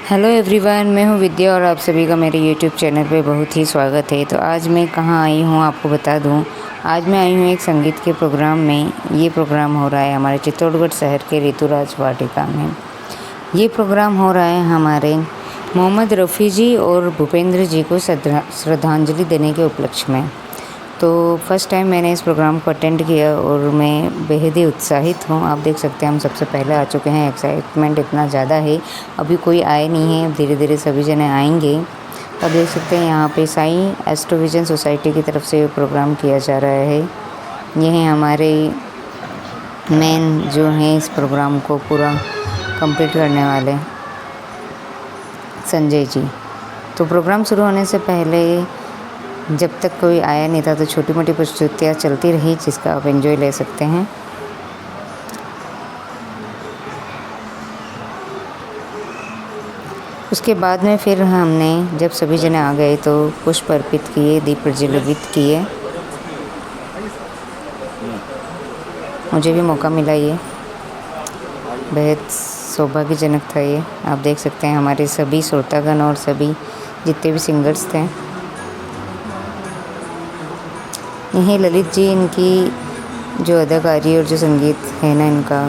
Hello everyone, मैं हूँ विद्या और आप सभी का मेरे यूट्यूब चैनल पे बहुत ही स्वागत है। तो आज मैं कहाँ आई हूँ आपको बता दूँ। आज मैं आई हूँ एक संगीत के प्रोग्राम में। ये प्रोग्राम हो रहा है हमारे चित्तौड़गढ़ शहर के ऋतुराज वाटिका में। ये प्रोग्राम हो रहा है हमारे मोहम्मद रफ़ी जी और भूपेंद्र जी को श्रद्धांजलि देने के उपलक्ष्य में। तो फर्स्ट टाइम मैंने इस प्रोग्राम को अटेंड किया और मैं बेहद ही उत्साहित हूँ। आप देख सकते हैं हम सबसे पहले आ चुके हैं। एक्साइटमेंट इतना ज़्यादा है, अभी कोई आए नहीं है, धीरे धीरे सभी जने आएंगे। तो आप देख सकते हैं यहाँ पे साईं एस्ट्रोविजन सोसाइटी की तरफ से प्रोग्राम किया जा रहा है। ये हैं हमारे मेन जो हैं इस प्रोग्राम को पूरा कंप्लीट करने वाले संजय जी। तो प्रोग्राम शुरू होने से पहले जब तक कोई आया नहीं था तो छोटी मोटी प्रस्तुतियाँ चलती रही, जिसका आप एंजॉय ले सकते हैं। उसके बाद में फिर हमने जब सभी जने आ गए तो पुष्प अर्पित किए, दीप प्रज्वलित किए। मुझे भी मौका मिला, ये बेहद सौभाग्यजनक था। ये आप देख सकते हैं हमारे सभी श्रोतागण और सभी जितने भी सिंगर्स थे। यही ललित जी, इनकी जो अदाकारी और जो संगीत है ना, इनका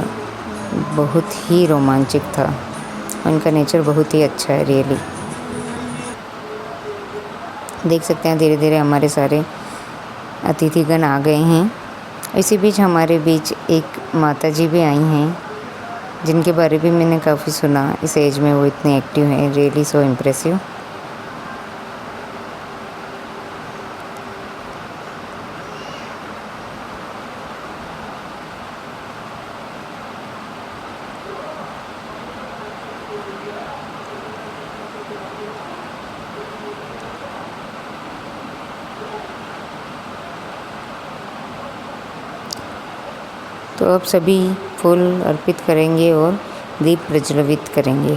बहुत ही रोमांचक था। उनका नेचर बहुत ही अच्छा है रियली। देख सकते हैं धीरे धीरे हमारे सारे अतिथिगण आ गए हैं। इसी बीच हमारे बीच एक माता जी भी आई हैं, जिनके बारे में मैंने काफ़ी सुना। इस एज में वो इतने एक्टिव हैं, रियली सो इम्प्रेसिव। तो अब सभी फूल अर्पित करेंगे और दीप प्रज्वलित करेंगे।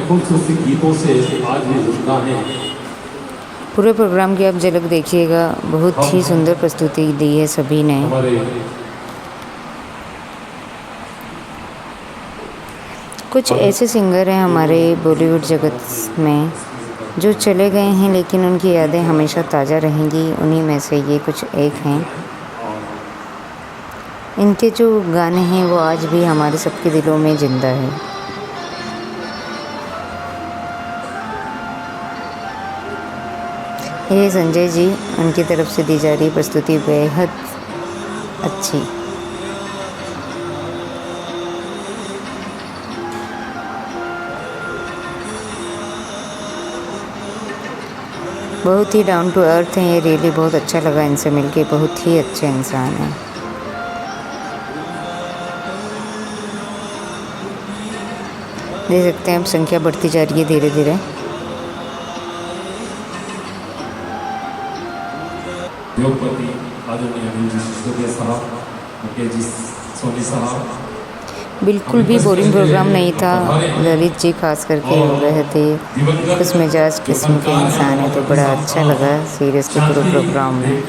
खूबसूरत गीतों से आज भी जुड़ना है। पूरे प्रोग्राम की आप झलक देखिएगा, बहुत ही सुंदर प्रस्तुति दी है सभी ने। कुछ ऐसे सिंगर हैं हमारे बॉलीवुड जगत में जो चले गए हैं, लेकिन उनकी यादें हमेशा ताज़ा रहेंगी। उन्हीं में से ये कुछ एक हैं। इनके जो गाने हैं वो आज भी हमारे सबके दिलों में ज़िंदा है। ये संजय जी, उनकी तरफ से दी जा रही प्रस्तुति बेहद अच्छी। बहुत ही डाउन टू अर्थ हैं ये, रियली बहुत अच्छा लगा इनसे मिलके। बहुत ही अच्छे इंसान हैं। देख सकते हैं अब संख्या बढ़ती जा रही है धीरे धीरे। बिल्कुल भी बोरिंग प्रोग्राम नहीं था। ललित जी खास करके बेहद ही खुश मिजाज किस्म के इंसान है, तो बड़ा अच्छा लगा सीरियसली पूरे प्रोग्राम में।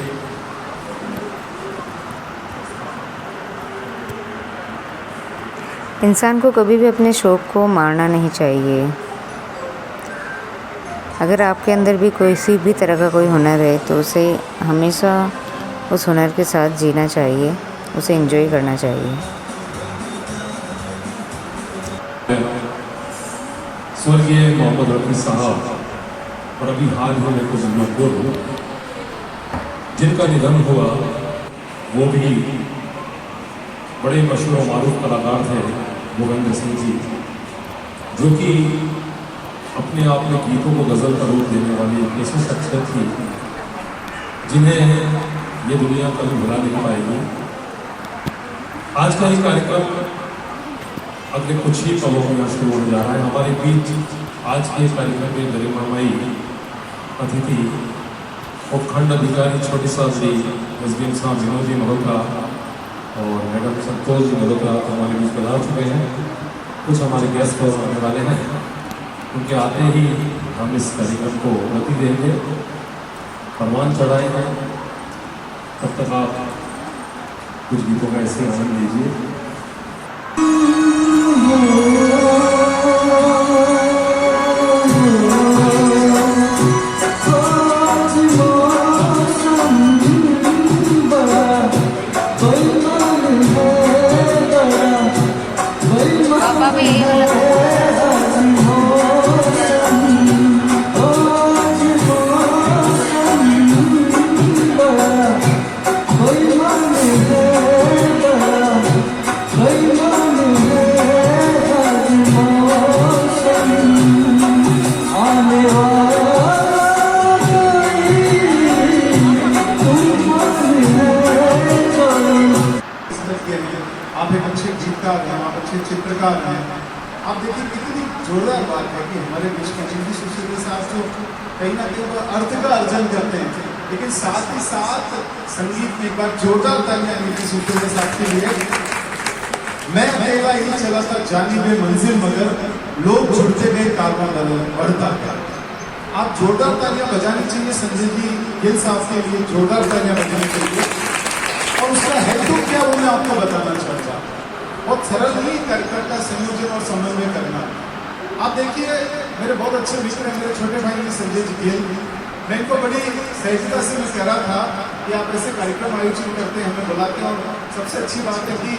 इंसान को कभी भी अपने शौक़ को मारना नहीं चाहिए। अगर आपके अंदर भी किसी भी तरह का कोई हुनर है तो उसे हमेशा उस हुनर के साथ जीना चाहिए, उसे एंजॉय करना चाहिए। स्वर्गीय मोहम्मद रफ़ी साहब और अभी हाल ही में कुछ मकबूल हो, जिनका निधन हुआ, वो भी बड़े मशहूर और मारूफ कलाकार थे भूपेंद्र सिंह जी, जो कि अपने आप में गीतों को गज़ल का रूप देने वाली एक ऐसी शख्सियत थी जिन्हें ये दुनिया कभी भुला नहीं पाएगी। आज का ये कार्यक्रम अगले कुछ ही पलों में शुरू होने जा रहा है। हमारे बीच आज के कार्यक्रम में गरिमामयी अतिथि उपखंड अधिकारी छोटी साहब एसडीएम साहब विनोद जी मल्होत्रा और मैडम संतोष जी मल्होत्रा हमारे बीच पधार चुके हैं। कुछ हमारे गेस्ट और आने वाले हैं, उनके आते ही हम इस कार्यक्रम को गति देंगे, फरमान चढ़ाएंगे। तब तक आप कुछ गीतों का ऐसे आनंद लीजिए। पापा भी यही वाला आप एक अच्छे गीतकार हैं, आप अच्छे चित्रकार हैं। आप देखिए कितनी जोरदार बात है कि हमारे बीच में जिंदगी सुशील के साथ जो कहीं ना कहीं वो अर्थ का अर्जन करते हैं, लेकिन साथ ही साथ संगीत में एक बार जोरदार तालियां जिंदगी सुशील के साथ के लिए। मैं अकेला ही चला था जानी बे मंजिल मगर लोग जुड़ते गए कारवां बढ़ता गया। आप जोरदार तालियां बजानी चाहिए संजय जी गिल साहब के लिए, जोरदार तालियां बजानी चाहिए। और उसका हेतु क्या वो मैं आपको बताना चाहता हूँ। बहुत सरल नहीं कार्यक्रम का संयोजन और समन्वय करना। आप देखिए मेरे बहुत अच्छे मित्र हैं, मेरे छोटे भाई हैं संजय जी गिल। मैं इनको बड़ी सहजता से मैं कह रहा था कि आप ऐसे कार्यक्रम आयोजित करते हैं, हमें बुलाते हैं। और सबसे अच्छी बात है कि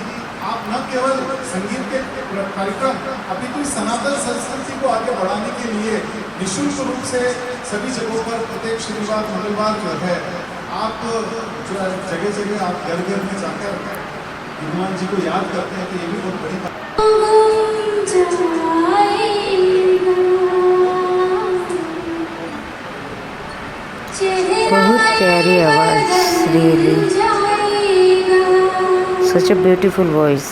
आप न केवल संगीत के कार्यक्रम अपितु सनातन संस्कृति को आगे बढ़ाने के लिए निःशुल्क रूप से सभी जगहों पर प्रत्येक शनिवार मंगलवार जो है आप जगह जगह आप घर घर में जाकर हनुमान जी को याद करते हैं। तो ये भी बहुत बड़ी बात। बहुत प्यारी आवाज़, really such a beautiful voice.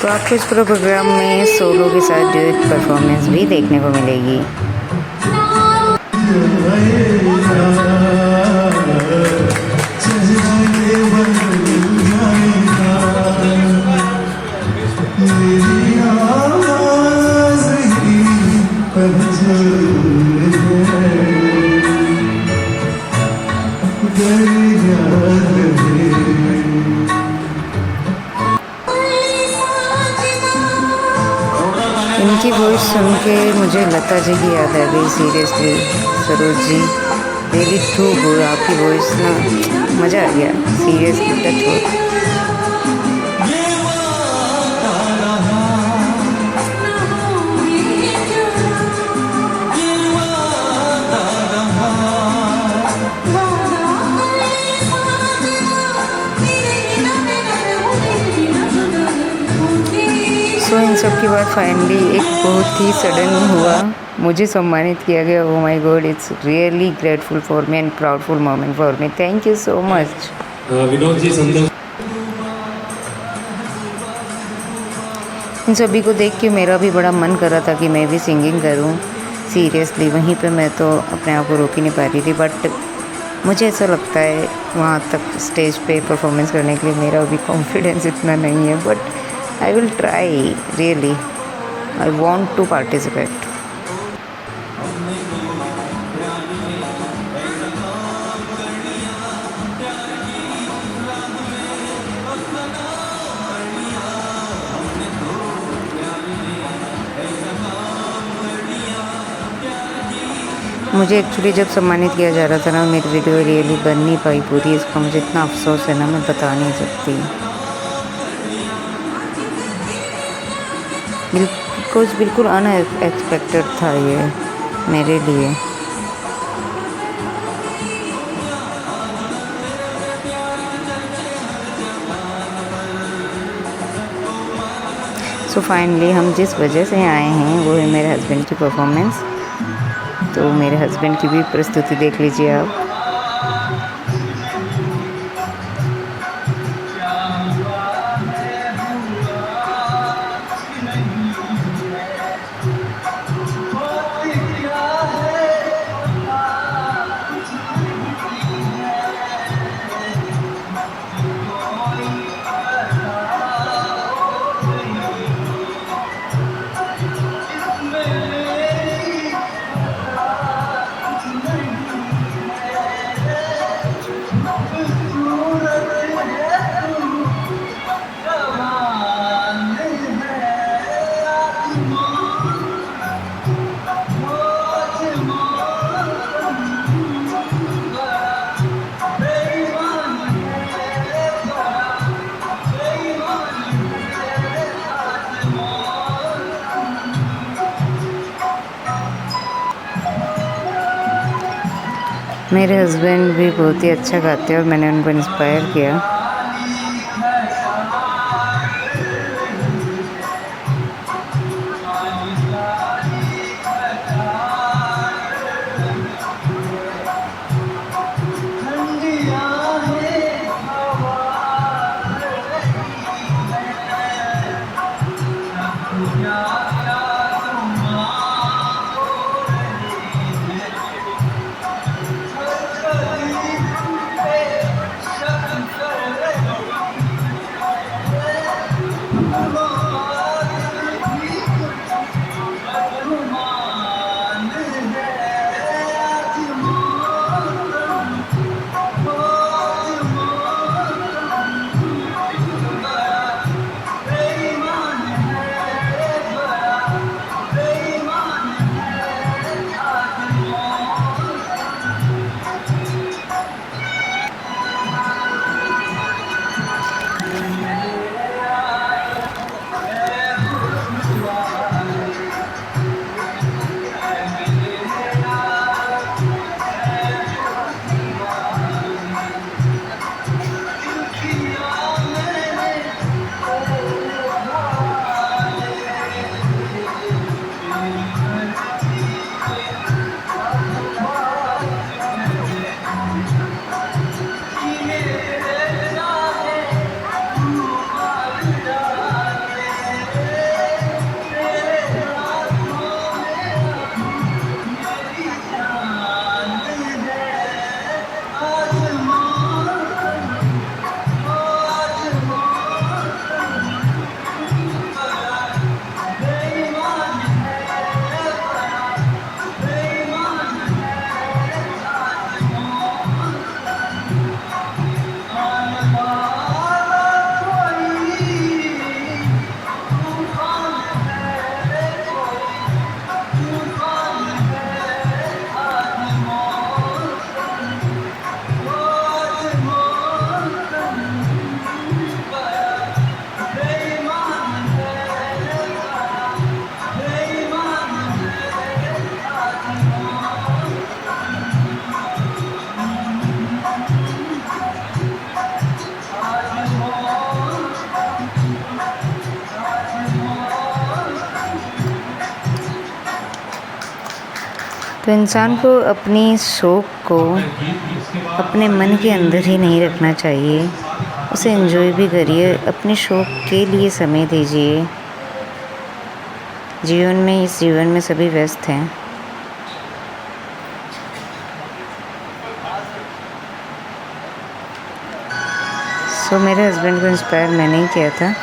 तो आपको इस प्रोग्राम में सोलो के साथ ड्यूट परफॉर्मेंस भी देखने को मिलेगी। इनकी वॉइस सुन के मुझे लता जी की याद आ गई। Seriously Saroj ji really too good. आपकी वॉइस ना मज़ा आ गया। सीरियसली टच हो। सो इन सब के बाद फाइनली एक बहुत ही सडन हुआ, मुझे सम्मानित किया गया। Oh my god, it's really grateful for me and proudful moment for me. Thank you so much Vinod ji Santosh. इन सभी को देख के मेरा भी बड़ा मन कर रहा था कि मैं भी सिंगिंग करूं। सीरियसली वहीं पे मैं तो अपने आप को रोक ही नहीं पा रही थी। बट मुझे ऐसा लगता है वहाँ तक स्टेज पे परफॉर्मेंस करने के लिए मेरा भी कॉन्फिडेंस इतना नहीं है। But I will try, really. I want to participate. मुझे एक्चुअली जब सम्मानित किया जा रहा था ना, मेरी वीडियो रियली बन नहीं पाई पूरी। इसका मुझे इतना अफसोस है ना, मैं बता नहीं सकती। बिल्कुल अनएक्सपेक्टेड था ये मेरे लिए। सो फाइनली हम जिस वजह से आए हैं वो है मेरे हस्बैंड की परफॉर्मेंस। तो मेरे हस्बैंड की भी प्रस्तुति देख लीजिए आप। मेरे हस्बैंड भी बहुत ही अच्छा गाते हैं और मैंने उनको इंस्पायर किया। तो इंसान को अपनी शौक़ को अपने मन के अंदर ही नहीं रखना चाहिए, उसे एंजॉय भी करिए, अपने शौक़ के लिए समय दीजिए। इस जीवन में सभी व्यस्त हैं। मेरे हस्बैंड को इंस्पायर मैंने ही किया था।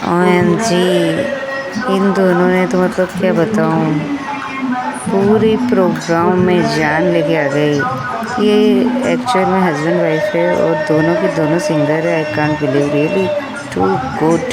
OMG, इन दोनों ने तो मतलब क्या बताऊँ। पूरे प्रोग्राम में जान लेके आ गई। ये एक्चुअल में हस्बैंड वाइफ है और दोनों के दोनों सिंगर है। I can't believe, really too good.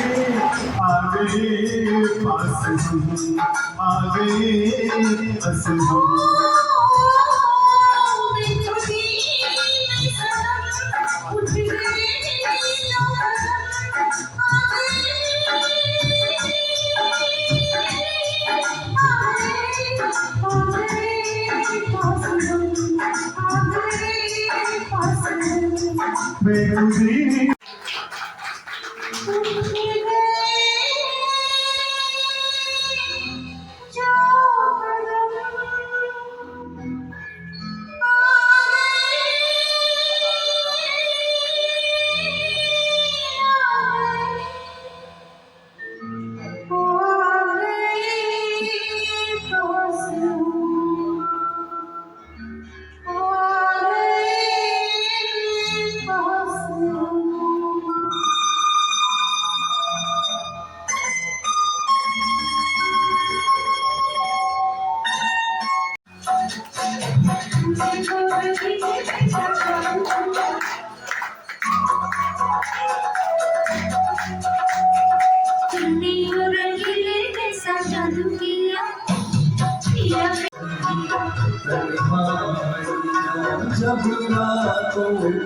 जब रातों की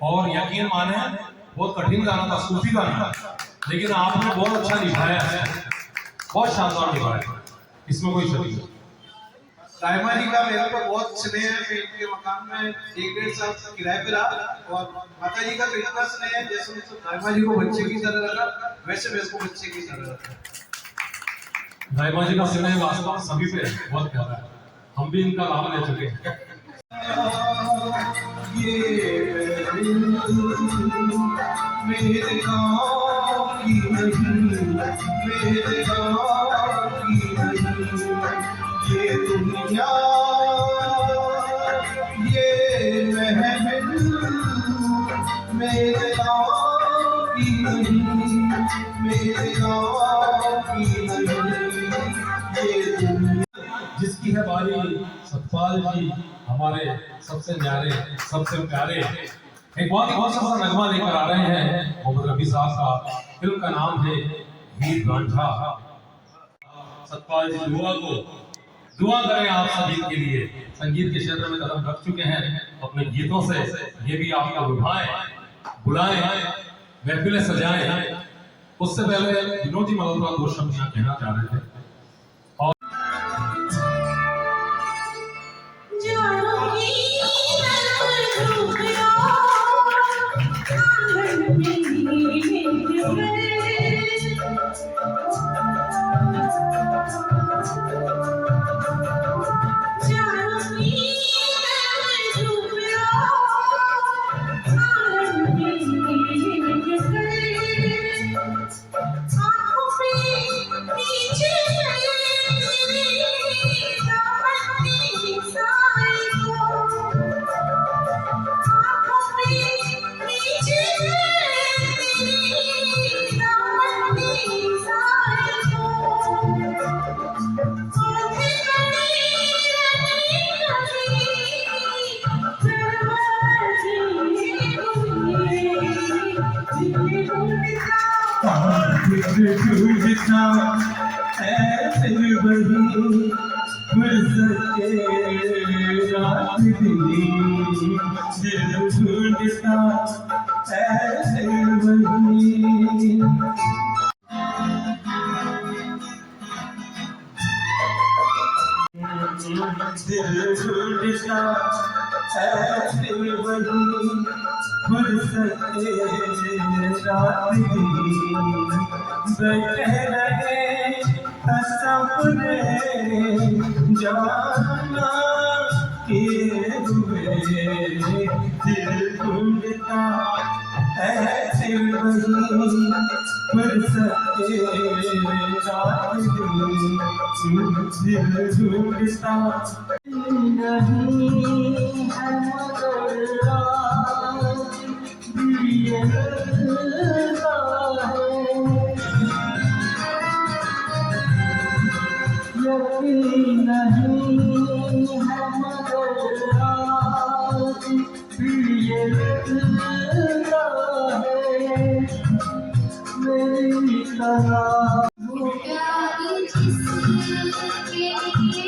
और यकीन माने बहुत कठिन गाना था, सूफी गाना, लेकिन आपने बहुत अच्छा निभाया है, बहुत शानदार निभाया, इसमें कोई शक नहीं। रायमा जी का मेरे को बहुत स्नेह है। मैं इनके मकान में 1-1.5 साल किराए पे रहा और माता जी का तो इतना स्नेह है, जैसे रायमा जी को बच्चे की तरह रखा वैसे मेरे को बच्चे की तरह रखा। रायमा जी का स्नेह वास्तव में सभी पे बहुत प्यारा है, हम भी इनका लाभ ले चुके हैं। मेरे गाँव की नहीं, मेरे गाँव की नहीं, ये दुनिया, ये महफिल मेरे गाँव की नहीं, मेरे गाँव की नहीं, ये दुनिया। जिसकी है बारी सतपाल जी, हमारे सबसे न्यारे, सबसे प्यारे, एक बहुत ही बहुत सा नगमा लेकर आ रहे हैं मोहम्मद रफी साहब का। फिल्म का नाम है हीर रांझा। सतपाल जी दुआ करें आप संगीत के लिए, संगीत के क्षेत्र में कदम रख चुके हैं, अपने गीतों से ये भी आपको लुभाएं, बुलाएं, महफिलें सजाएं। उससे पहले विनोद जी मल्होत्रा 2 शब्द यहाँ कहना चाह रहे थे। ढूंढता ऐसे वही फुर्सत के रात दिन, दिल ढूंढता ऐसे वही। दिल ढूंढता ऐसे वही फुर्सत के रात दिन, बैठे रहे सपने जाना किए हुए, दिल ढूंढता ऐसे वही फुर्सत के रात दिन, दिल ढूंढता नहीं है मगर मिलता है यकीन नहीं है मगर आज भी ये मिलता है मेरी तरह वो प्यार जिसके लिए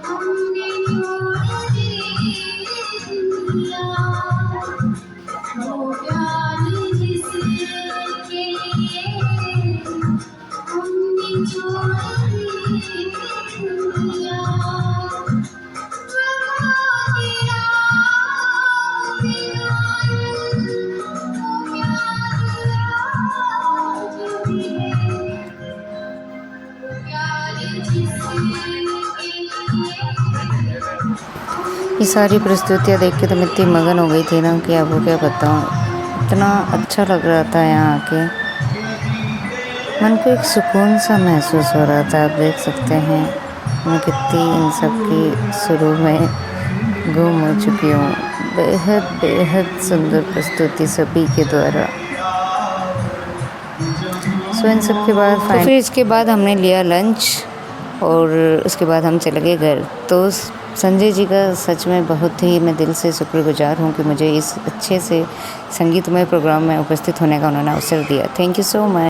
हमने छोड़ दी दुनिया, वो प्यार जिसके लिए हमने छोड़ दी दुनिया, ये सारी प्रस्तुतियाँ देख के तो मैं इतनी मगन हो गई थी ना कि आपको क्या बताऊँ, इतना अच्छा लग रहा था यहाँ आके। मन को एक सुकून सा महसूस हो रहा था। आप देख सकते हैं मैं कितनी इन सब की शुरू में गुम हो चुकी हूँ। बेहद बेहद सुंदर प्रस्तुति सभी के द्वारा। सो इन सब के बाद फिर इसके बाद हमने लिया लंच और उसके बाद हम चले गए घर। तो संजय जी का सच में बहुत ही मैं दिल से शुक्रगुजार हूँ कि मुझे इस अच्छे से संगीतमय प्रोग्राम में उपस्थित होने का उन्होंने अवसर दिया। Thank you so much.